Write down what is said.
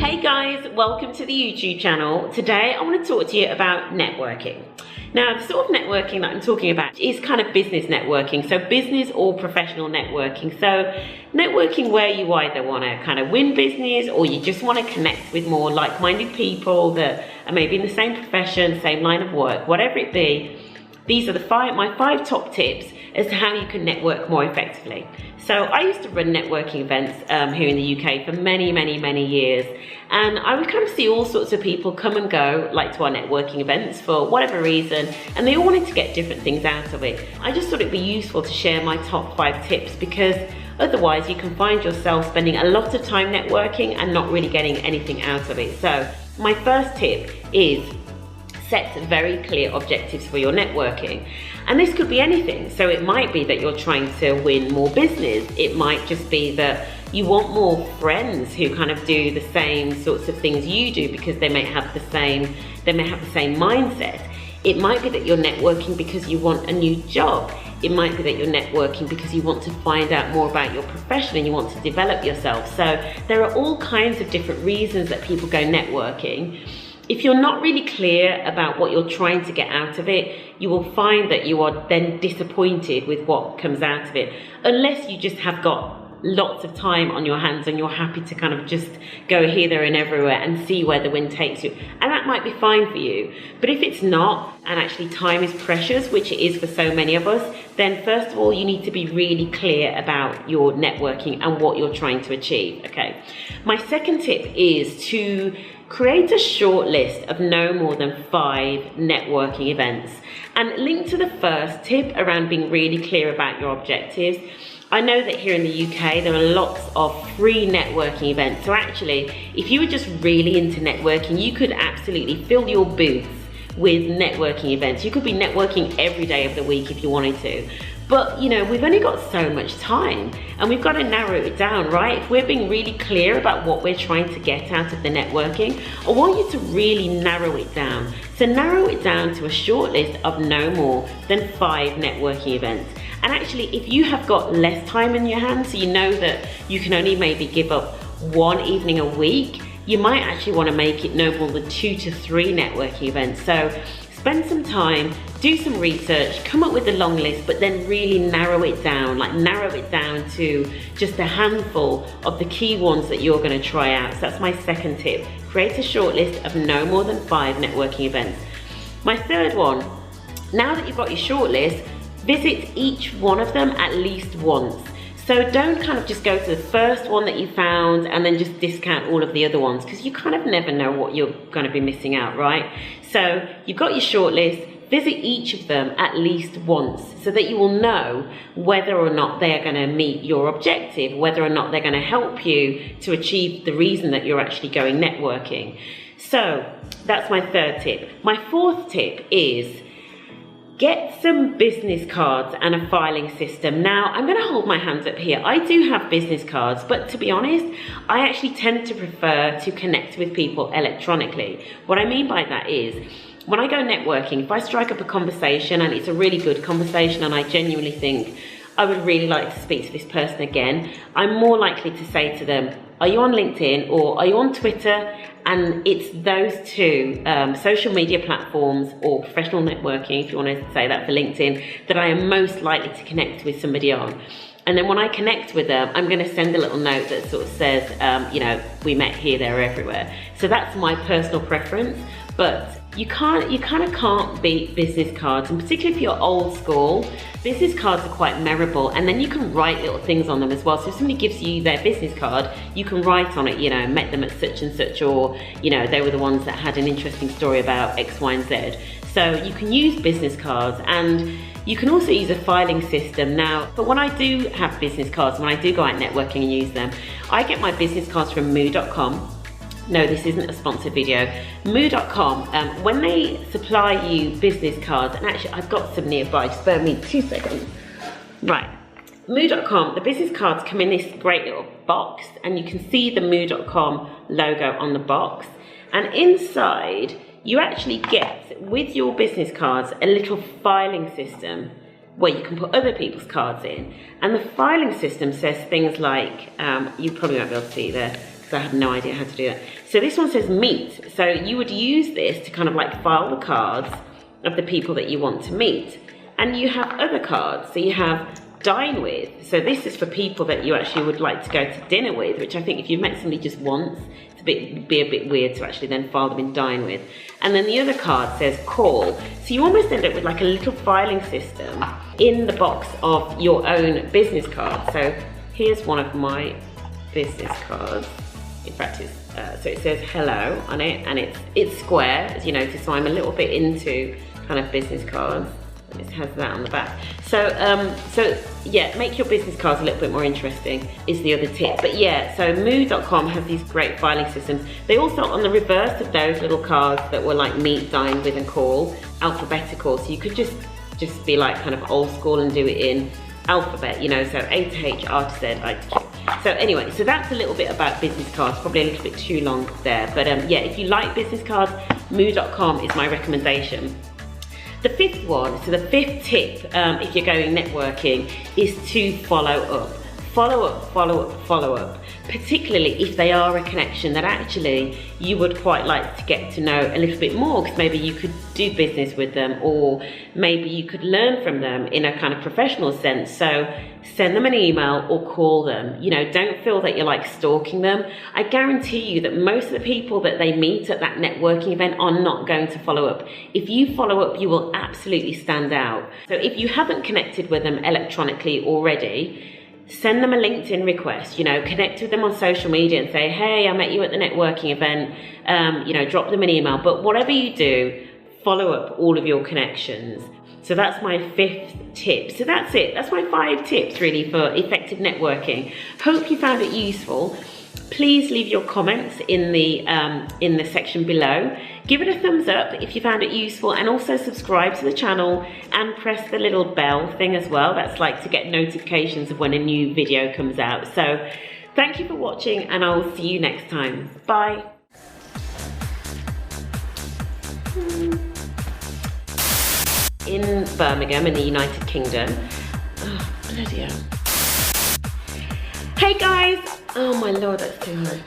Hey guys, welcome to the YouTube channel. Today I want to talk to you about networking. Now, the sort of networking that I'm talking about is kind of business networking, so business or professional networking. So networking where you either want to kind of win business or you just want to connect with more like-minded people that are maybe in the same profession, same line of work, whatever it be. These are my five top tips as to how you can network more effectively. So I used to run networking events here in the UK for many years, and I would kind of see all sorts of people come and go like to our networking events for whatever reason, and they all wanted to get different things out of it. I just thought it'd be useful to share my top 5 tips, because otherwise you can find yourself spending a lot of time networking and not really getting anything out of it. So my first tip is set very clear objectives for your networking. And this could be anything. So it might be that you're trying to win more business. It might just be that you want more friends who kind of do the same sorts of things you do, because they may have the same mindset. It might be that you're networking because you want a new job. It might be that you're networking because you want to find out more about your profession and you want to develop yourself. So there are all kinds of different reasons that people go networking. If you're not really clear about what you're trying to get out of it, you will find that you are then disappointed with what comes out of it, unless you just have got lots of time on your hands and you're happy to kind of just go here, there and everywhere and see where the wind takes you. And that might be fine for you. But if it's not, and actually time is precious, which it is for so many of us, then first of all, you need to be really clear about your networking and what you're trying to achieve, okay? My second tip is to create a short list of no more than 5 networking events. And linked to the first tip around being really clear about your objectives, I know that here in the UK there are lots of free networking events. So actually, if you were just really into networking, you could absolutely fill your booths with networking events. You could be networking every day of the week if you wanted to. But you know, we've only got so much time and we've got to narrow it down, right? If we're being really clear about what we're trying to get out of the networking, I want you to really narrow it down. So narrow it down to a short list of no more than 5 networking events. And actually, if you have got less time in your hands, so you know that you can only maybe give up 1 evening a week, you might actually want to make it no more than 2 to 3 networking events. So spend some time, do some research, come up with a long list, but then really narrow it down, like narrow it down to just a handful of the key ones that you're going to try out. So that's my second tip. Create a short list of no more than 5 networking events. My third one, now that you've got your short list, visit each one of them at least once. So don't kind of just go to the first one that you found and then just discount all of the other ones, because you kind of never know what you're going to be missing out, right? So you've got your short list, visit each of them at least once so that you will know whether or not they are going to meet your objective, whether or not they're going to help you to achieve the reason that you're actually going networking. So that's my third tip. My fourth tip is get some business cards and a filing system. Now, I'm going to hold my hands up here. I do have business cards, but to be honest, I actually tend to prefer to connect with people electronically. What I mean by that is, when I go networking, if I strike up a conversation and it's a really good conversation and I genuinely think I would really like to speak to this person again, I'm more likely to say to them, are you on LinkedIn or are you on Twitter? And it's those 2 social media platforms or professional networking, if you want to say that for LinkedIn, that I am most likely to connect with somebody on. And then when I connect with them, I'm going to send a little note that sort of says, you know, we met here, there, everywhere. So that's my personal preference. But you kind of can't beat business cards, and particularly if you're old school, business cards are quite memorable, and then you can write little things on them as well. So if somebody gives you their business card, you can write on it, you know, met them at such and such, or, you know, they were the ones that had an interesting story about X, Y, and Z. So you can use business cards, and you can also use a filing system. Now, but when I do have business cards, when I do go out networking and use them, I get my business cards from moo.com. No, this isn't a sponsored video. Moo.com, when they supply you business cards, and actually I've got some nearby, just bear with me 2 seconds. Right, Moo.com, the business cards come in this great little box, and you can see the Moo.com logo on the box. And inside, you actually get, with your business cards, a little filing system where you can put other people's cards in. And the filing system says things like, you probably won't be able to see there, because I had no idea how to do that. So this one says meet. So you would use this to kind of like file the cards of the people that you want to meet. And you have other cards. So you have dine with. So this is for people that you actually would like to go to dinner with, which I think if you've met somebody just once, be a bit weird to actually then file them in dine with. And then the other card says call. So you almost end up with like a little filing system in the box of your own business card. So here's one of my business cards. In fact, it's, so it says hello on it, and it's square, as you notice, so I'm a little bit into kind of business cards. It has that on the back. So, so yeah, make your business cards a little bit more interesting is the other tip. But yeah, so moo.com has these great filing systems. They also, on the reverse of those little cards that were like meet, dine with and call, alphabetical. So you could just be like kind of old school and do it in alphabet, you know, so A to H, R to Z, I to Q. So anyway, so that's a little bit about business cards, probably a little bit too long there. But yeah, if you like business cards, moo.com is my recommendation. The fifth one, so the fifth tip, if you're going networking, is to follow up. Follow up, follow up, follow up. Particularly if they are a connection that actually you would quite like to get to know a little bit more, because maybe you could do business with them, or maybe you could learn from them in a kind of professional sense. So send them an email or call them. You know, don't feel that you're like stalking them. I guarantee you that most of the people that they meet at that networking event are not going to follow up. If you follow up, you will absolutely stand out. So if you haven't connected with them electronically already, send them a LinkedIn request, you know, connect with them on social media and say, hey, I met you at the networking event, you know, drop them an email. But whatever you do, follow up all of your connections. So that's my fifth tip. So that's it. That's my 5 tips really for effective networking. Hope you found it useful. Please leave your comments in the section below. Give it a thumbs up if you found it useful, and also subscribe to the channel and press the little bell thing as well. That's like to get notifications of when a new video comes out. So thank you for watching, and I'll see you next time. Bye. In Birmingham in the United Kingdom. Oh, bloody hell. Hey guys! Oh my lord, that's too high.